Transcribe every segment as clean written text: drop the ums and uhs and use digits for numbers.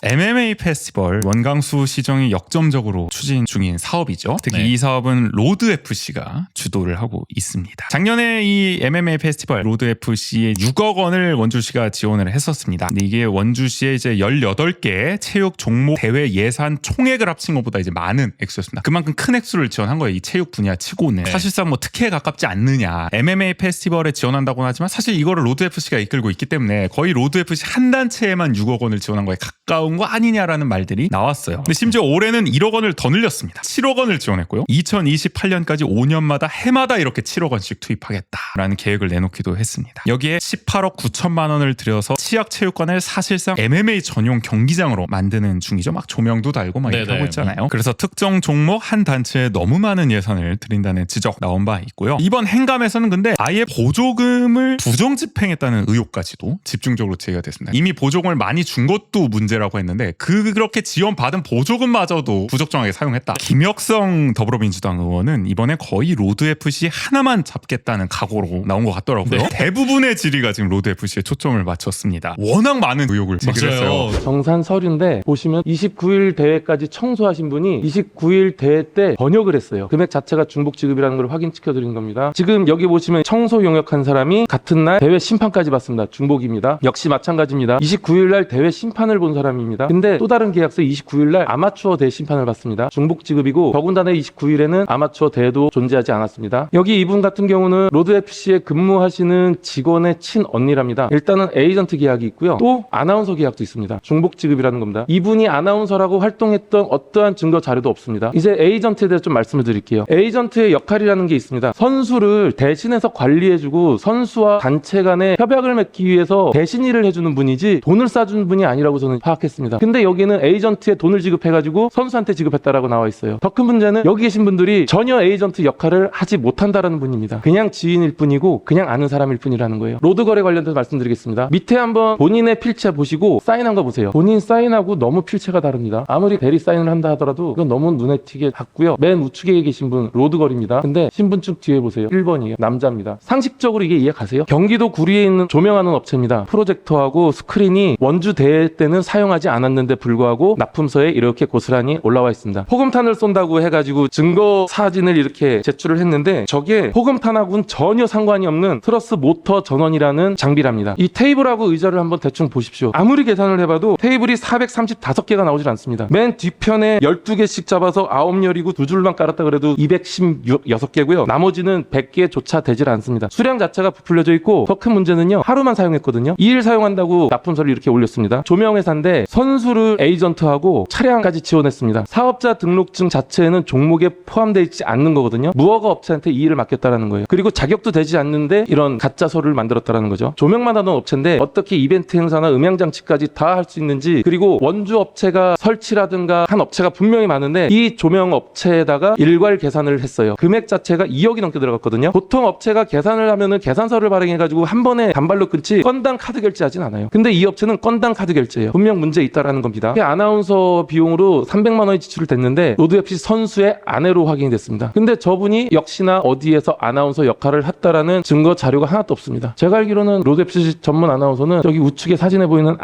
MMA 페스티벌 원광수 시정이 역점적으로 추진 중인 사업이죠. 특히 네. 이 사업은 로드FC가 주도를 하고 있습니다. 작년에 이 MMA 페스티벌 로드FC에 6억 원을 원주시가 지원을 했었습니다. 근데 이게 원주시의 이제 18개 체육 종목 대회 예산 총액을 합친 것보다 이제 많은 액수였습니다. 그만큼 큰 액수를 지원한 거예요. 이 체육 분야 치고는. 네. 사실상 뭐 특혜에 가깝지 않느냐. MMA 페스티벌에 지원한다고는 하지만 사실 이거를 로드FC가 이끌고 있기 때문에 거의 로드FC 한 단체에만 6억 원을 지원한 거에 가까운 거 아니냐라는 말들이 나왔어요. 근데 심지어 올해는 1억 원을 더 늘렸습니다. 7억 원을 지원했고요. 2028년까지 5년마다 해마다 이렇게 7억 원씩 투입하겠다라는 계획을 내놓기도 했습니다. 여기에 18억 9천만 원을 들여서 치약체육관을 사실상 MMA 전용 경기장으로 만드는 중이죠. 막 조명도 달고 막 이렇게 네네. 하고 있잖아요. 그래서 특정 종목 한 단체에 너무 많은 예산을 들인다는 지적 나온 바 있고요. 이번 행감에서는 근데 아예 보조금을 부정 집행했다는 의혹까지도 집중적으로 제기가 됐습니다. 이미 보조금을 많이 준 것도 문제라고 했는데 그렇게 지원받은 보조금마저도 부적정하게 사용했다. 김혁성 더불어민주당 의원은 이번에 거의 로드FC 하나만 잡겠다는 각오로 나온 것 같더라고요. 네. 대부분의 질의가 지금 로드FC에 초점을 맞췄습니다. 워낙 많은 의혹을 제기했어요. 맞아요. 정산 서류인데 보시면 29일 대회까지 청소하신 분이 29일 대회 때 번역을 했어요. 금액 자체가 중복 지급이라는 걸 확인시켜 드린 겁니다. 지금 여기 보시면 청소 용역한 사람이 같은 날 대회 심판까지 받습니다. 중복입니다. 역시 마찬가지입니다. 29일 날 대회 심판을 본 사람입니다. 근데 또 다른 계약서 29일 날 아마추어 대회 심판을 받습니다. 중복 지급이고 더군다나 29일에는 아마추어 대회도 존재하지 않았습니다. 여기 이분 같은 경우는 로드FC에 근무하시는 직원의 친언니랍니다. 일단은 에이전트 계약이 있고요. 또 아나운서 계약도 있습니다. 중복 지급이라는 겁니다. 이분이 아나운서라고 활동했던 어떠한 증거 자료도 없습니다. 이제 에이전트에 대해서 좀 말씀을 드릴게요. 에이전트의 역할이라는 게 있습니다. 선수를 대신해서 관리해주고 선수와 단체 간의 협약을 맺기 위해서 대신 일을 해주는 분이지 돈을 싸주는 분이 아니라고 저는 파악했습니다. 근데 여기는 에이전트에 돈을 지급해가지고 선수한테 지급했다라고 나와 있어요. 더 큰 문제는 여기 계신 분들이 전혀 에이전트 역할을 하지 못한다라는 분입니다. 그냥 지인일 뿐이고 그냥 아는 사람일 뿐이라는 거예요. 로드 거래 관련돼서 말씀드리겠습니다. 밑에 한번 본인의 필체 보시고 사인한 거 보세요. 본인 사인하고 너무 필체가 다릅니다. 아무리 대리 사인을 한다 하더라도 이건 너무 눈에 튀게 같고요. 맨 우측에 계신 분 로드 거리입니다. 근데 신분증 뒤에 보세요. 1번이에요. 남자입니다. 상식적으로 이게 이해 가세요? 경기도 구리에 있는 조명하는 업체입니다. 프로젝터하고 스크린이 원주 대회 때는 사용하지 않았는데 불구하고 납품서에 이렇게 고스란히 올라와 있습니다. 포금탄을 쏜다고 해가지고 증거 사진을 이렇게 제출을 했는데 저게 포금탄하고는 전혀 상관이 없는 트러스 모터 전원이라는 장비랍니다. 이 테이블하고 의자를 한번 대충 보십시오. 아무리 계산을 해봐도 테이블이 435개가 나오질 않습니다. 맨 뒤편에 12개씩 잡아서 9열이고 2줄만 깔았다 그래도 216개고요. 나머지는 100개조차 되질 않습니다. 수량 자체가 부풀려져 있고 더 큰 문제는요. 하루만 사용했거든요. 2일 사용한다고 납품서를 이렇게 올렸습니다. 조명회사인데 선수를 에이전트하고 차량까지 지원했습니다. 사업자 등록증 자체에는 종목에 포함되어 있지 않는 거거든요. 무허가 업체한테 이 일을 맡겼다라는 거예요. 그리고 자격도 되지 않는데 이런 가짜 서류를 만들었다라는 거죠. 조명만 하던 업체인데 어떻게 이벤트 행사나 음향장치까지 다 할 수 있는지, 그리고 원주 업체가 설치라든가 한 업체가 분명히 많은데 이 조명 업체에다가 일괄 계산을 했어요. 금액 자체가 2억이 넘게 들어갔거든요. 보통 업체가 계산을 하면은 계산서를 발행해가지고 한 번에 단발로 끊지 건당 카드 결제하진 않아요. 근데 이 업체는 건당 카드 결제예요. 분명 문제 있다라는 겁니다. 아나운서 비용으로 300만 원이 지출됐는데 로드FC 선수의 아내로 확인이 됐습니다. 근데 저분이 역시나 어디에서 아나운서 역할을 했다라는 증거 자료가 하나도 없습니다. 제가 알기로는 로드FC 전문 아나운서는 저기 우측에 사진에 보이는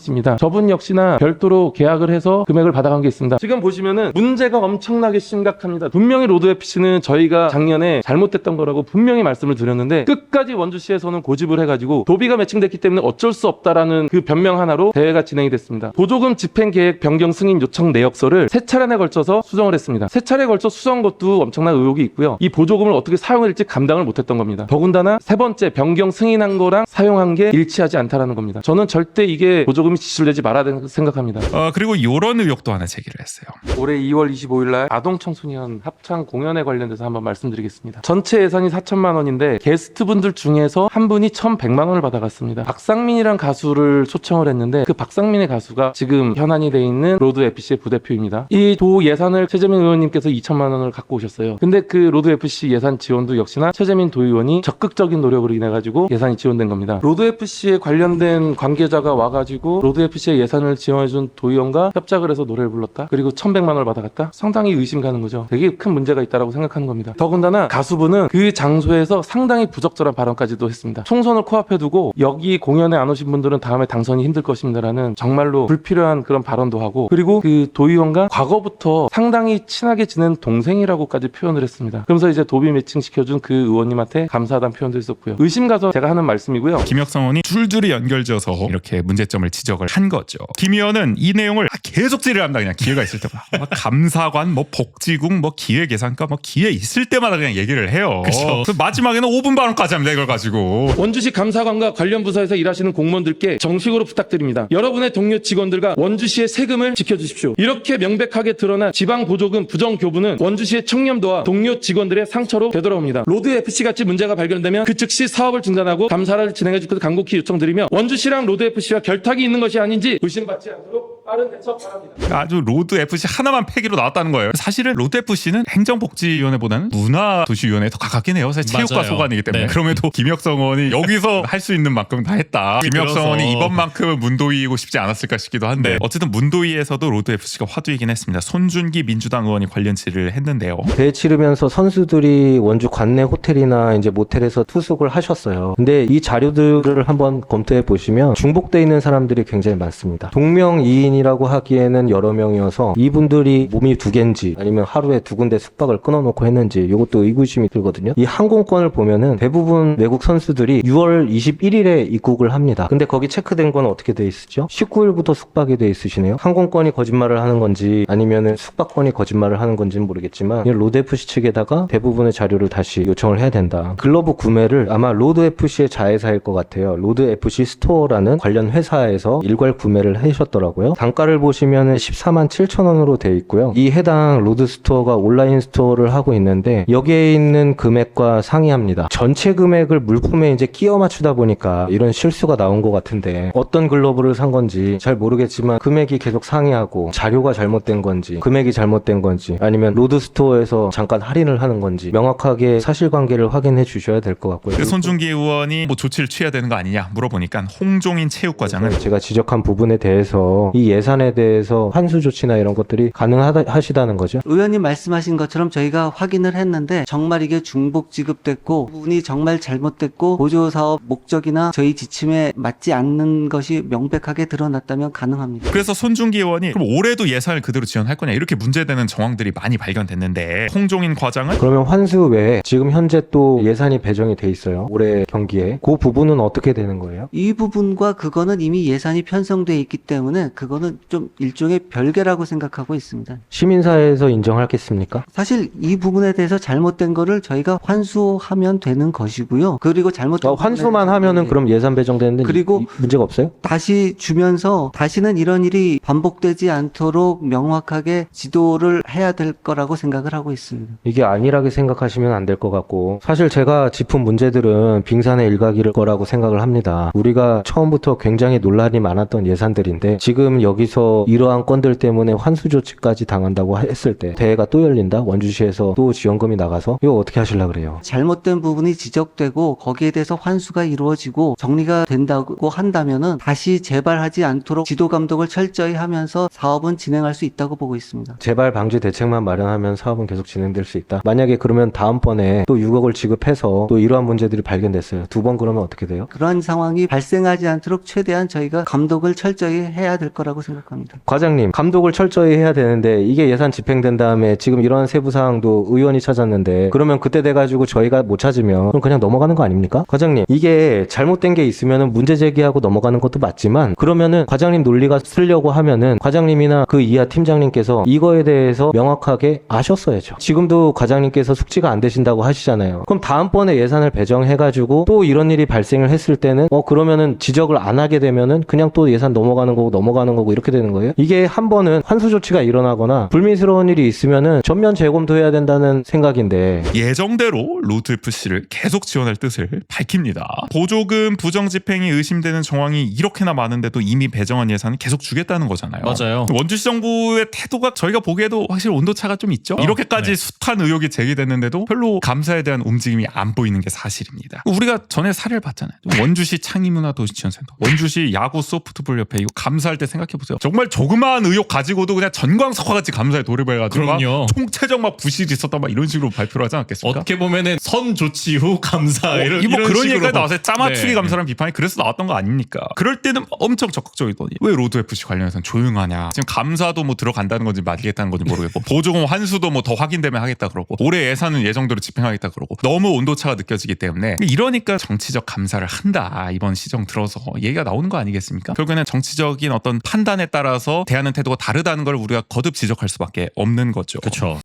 입니다. 저분 역시나 별도로 계약을 해서 금액을 받아간 게 있습니다. 지금 보시면은 문제가 엄청나게 심각합니다. 분명히 로드FC는 저희가 작년에 잘못됐던 거라고 분명히 말씀을 드렸는데 끝까지 원주시에서는 고집을 해가지고 도비가 매칭됐기 때문에 어쩔 수 없다라는 그 변명 하나로 대회가 진행이 됐습니다. 보조금 집행 계획 변경 승인 요청 내역서를 3차례에 걸쳐서 수정을 했습니다. 3차례에 걸쳐 수정한 것도 엄청난 의혹이 있고요. 이 보조금을 어떻게 사용해야 될지 감당을 못했던 겁니다. 더군다나 3번째 변경 승인한 거랑 사용한 게 일치하지 않다라는 겁니다. 저는 절대 이게 보조금이 지출되지 말아야 된다고 생각합니다. 그리고 이런 의혹도 하나 제기를 했어요. 올해 2월 25일 날 아동청소년 합창 공연에 관련돼서 한번 말씀드리겠습니다. 전체 예산이 4천만 원인데 게스트분들 중에서 한 분이 1,100만 원을 받아갔습니다. 박상민이란 가수를 초청을 했는데 그 박상민의 가수가 지금 현안이 돼 있는 로드FC의 부대표입니다. 이 도 예산을 최재민 의원님께서 2천만 원을 갖고 오셨어요. 근데 그 로드FC 예산 지원도 역시나 최재민 도의원이 적극적인 노력으로 인해 가지고 예산이 지원된 겁니다. 로드FC에 관련된 관계자가 와가지고 로드FC의 예산을 지원해준 도의원과 협작을 해서 노래를 불렀다? 그리고 1,100만 원을 받아갔다? 상당히 의심 가는 거죠. 되게 큰 문제가 있다고 생각하는 겁니다. 더군다나 가수분은 그 장소에서 상당히 부적절한 발언까지도 했습니다. 총선을 코앞에 두고 여기 공연에 안 오신 분들은 다음에 당선이 힘들 것입니다라는 정말로 별로 불필요한 그런 발언도 하고, 그리고 그 도의원과 과거부터 상당히 친하게 지낸 동생이라고까지 표현을 했습니다. 그러면서 이제 도비 매칭 시켜준 그 의원님한테 감사하다는 표현도 있었고요. 의심 가서 제가 하는 말씀이고요. 김혁성 의원이 줄줄이 연결지어서 이렇게 문제점을 지적을 한 거죠. 김 의원은 이 내용을 계속 질의합니다. 그냥 기회가 있을 때마다. 뭐 감사관, 뭐 복지국, 뭐 기획예산과 뭐 기회 있을 때마다 그냥 얘기를 해요. 그 마지막에는 5분 발언까지 합니다. 이걸 가지고. 원주시 감사관과 관련 부서에서 일하시는 공무원들께 정식으로 부탁드립니다. 여러분의 동료 직원들과 원주시의 세금을 지켜주십시오. 이렇게 명백하게 드러난 지방보조금 부정교부는 원주시의 청렴도와 동료 직원들의 상처로 되돌아옵니다. 로드 FC같이 문제가 발견되면 그 즉시 사업을 중단하고 감사를 진행해 줄 것을 간곡히 요청드리며 원주시랑 로드 FC와 결탁이 있는 것이 아닌지 의심받지 않도록 빠른 대처 바랍니다. 아주 로드 FC 하나만 폐기로 나왔다는 거예요. 사실은 로드 FC는 행정복지위원회보다는 문화도시위원회에 더 가깝긴 해요. 사실 체육과 맞아요. 소관이기 때문에. 네. 그럼에도 김혁성 의원이 여기서 할 수 있는 만큼 다 했다. 김혁성 의원이 이번만큼은 문도위이고 싶지 않았을까 싶기도 한데 어쨌든 문도위에서도 로드 FC가 화두이긴 했습니다. 손준기 민주당 의원이 관련 질의를 했는데요. 대회 치르면서 선수들이 원주 관내 호텔이나 이제 모텔에서 투숙을 하셨어요. 근데 이 자료들을 한번 검토해 보시면 중복돼 있는 사람들이 굉장히 많습니다. 동명이인이라고 하기에는 여러 명이어서 이분들이 몸이 두 개인지 아니면 하루에 두 군데 숙박을 끊어놓고 했는지 이것도 의구심이 들거든요. 이 항공권을 보면은 대부분 외국 선수들이 6월 21일에 입국을 합니다. 근데 거기 체크된 건 어떻게 돼 있으죠? 19일부터 숙박이 돼 있으시네요. 항공권이 거짓말을 하는 건지 아니면은 숙박권이 거짓말을 하는 건지는 모르겠지만 로드FC 측에다가 대부분의 자료를 다시 요청을 해야 된다. 글러브 구매를 아마 로드FC의 자회사일 것 같아요. 로드FC 스토어라는 관련 회사에서 일괄 구매를 하셨더라고요. 단가를 보시면은 14만 7천 원으로 돼 있고요. 이 해당 로드 스토어가 온라인 스토어를 하고 있는데 여기에 있는 금액과 상이합니다. 전체 금액을 물품에 이제 끼워 맞추다 보니까 이런 실수가 나온 것 같은데 어떤 글러브를 산 건지 잘 모르겠지만 금액이 계속 상이하고 자료가 잘못된 건지 금액이 잘못된 건지 아니면 로드 스토어에서 잠깐 할인을 하는 건지 명확하게 사실관계를 확인해 주셔야 될 것 같고요. 손준기 의원이 뭐 조치를 취해야 되는 거 아니냐 물어보니까 홍종인 체육과장은 제가 지적한 부분에 대해서 이 예산에 대해서 환수 조치나 이런 것들이 가능하시다는 거죠. 의원님 말씀하신 것처럼 저희가 확인을 했는데 정말 이게 중복 지급됐고 부분이 정말 잘못됐고 보조사업 목적이나 저희 지침에 맞지 않는 것이 명백하게 드러났다면 가능합니다. 그래서 손준기 의원이 그럼 올해도 예산을 그대로 지원할 거냐 이렇게 문제되는 정황들이 많이 발견됐는데 홍종인 과장은 그러면 환수 외에 지금 현재 또 예산이 배정이 돼 있어요. 올해 경기에. 그 부분은 어떻게 되는 거예요? 이 부분과 그거는 이미 예산이 편성돼 있기 때문에 그거는 좀 일종의 별개라고 생각하고 있습니다. 시민사회에서 인정하겠습니까? 사실 이 부분에 대해서 잘못된 거를 저희가 환수하면 되는 것이고요. 그리고 잘못된 환수만 하면은 그럼 예산 배정되는데 그리고 문제가 없어요? 다시 주면서 다시는 이런 일이 반복되지 않도록 명확하게 지도를 해야 될 거라고 생각을 하고 있습니다. 이게 안일하게 생각하시면 안 될 것 같고 사실 제가 짚은 문제들은 빙산의 일각일 거라고 생각을 합니다. 우리가 처음부터 굉장히 논란이 많았던 예산들인데 지금 여기서 이러한 건들 때문에 환수 조치까지 당한다고 했을 때 대회가 또 열린다? 원주시에서 또 지원금이 나가서 이거 어떻게 하시려고 그래요? 잘못된 부분이 지적되고 거기에 대해서 환수가 이루어지고 정리가 된다고 한다면은 다시 재발하지 않도록 지도 감독을 철저히 하면서 사업은 진행할 수 있다고 보고 있습니다. 재발 방지 대책만 마련하면 사업은 계속 진행될 수 있다. 만약에 그러면 다음번에 또 6억을 지급해서 또 이러한 문제들이 발견됐어요. 두 번 그러면 어떻게 돼요? 그런 상황이 발생하지 않도록 최대한 저희가 감독을 철저히 해야 될 거라고 생각합니다. 과장님, 감독을 철저히 해야 되는데 이게 예산 집행된 다음에 지금 이런 세부 사항도 의원이 찾았는데 그러면 그때 돼가지고 저희가 못 찾으면 그럼 그냥 넘어가는 거 아닙니까? 과장님, 이게 잘못된 게 있으면은 문제 제기하고 넘어가는 것도 맞지만 그러면은 과장님 논리가 쓰려고 하면은 과장님이나 그 이하 팀장님께서 이거에 대해서 명확하게 아셨어야죠. 지금도 과장님께서 숙지가 안 되신다고 하시잖아요. 그럼 다음번에 예산을 배정해가지고 또 이런 일이 발생을 했을 때는 그러면은 지적을 안 하게 되면은 그냥 또 예산 넘어가는 거고 이렇게 되는 거예요. 이게 한 번은 환수 조치가 일어나거나 불미스러운 일이 있으면은 전면 재검토해야 된다는 생각인데 예정대로 로드 FC를 계속 지원할 뜻을 밝힙니다. 보조금 부정 집행이 의심되는 정황이 이렇게나 많은데도 이미 배정한 예산을 계속 주겠다는 거잖아요. 맞아요. 원주시 정부의 태도가 저희가 보기에도 확실히 온도차가 좀 있죠. 이렇게까지 네. 숱한 의혹이 제기됐는데도 별로 감사에 대한 움직임이 안 보이는 게 사실입니다. 우리가 전에 사례를 봤잖아요. 원주시 창의문화도시지원센터, 원주시 야구 소프트볼 협회 이거 감사할 때 생각해 생각해보세요. 정말 조그마한 의혹 가지고도 그냥 전광석화 같이 감사에 돌입해가지고 그럼요. 총체적 막 부실이 있었다 막 이런 식으로 발표를 하지 않겠습니까? 어떻게 보면은 선 조치 후 감사 이런 뭐 그런 식으로. 얘기가 나와서 짜맞추기 네. 감사라는 비판이 그래서 나왔던 거 아닙니까? 그럴 때는 엄청 적극적이더니 왜 로드 FC 관련해서는 조용하냐? 지금 감사도 뭐 들어간다는 건지 말리겠다는 건지 모르겠고 보조금 환수도 뭐 더 확인되면 하겠다 그러고 올해 예산은 예정대로 집행하겠다 그러고 너무 온도차가 느껴지기 때문에 이러니까 정치적 감사를 한다 이번 시정 들어서 얘기가 나오는 거 아니겠습니까? 결국에는 정치적인 어떤 판단에 따라서 대하는 태도가 다르다는 걸 우리가 거듭 지적할 수밖에 없는 거죠. 그렇죠.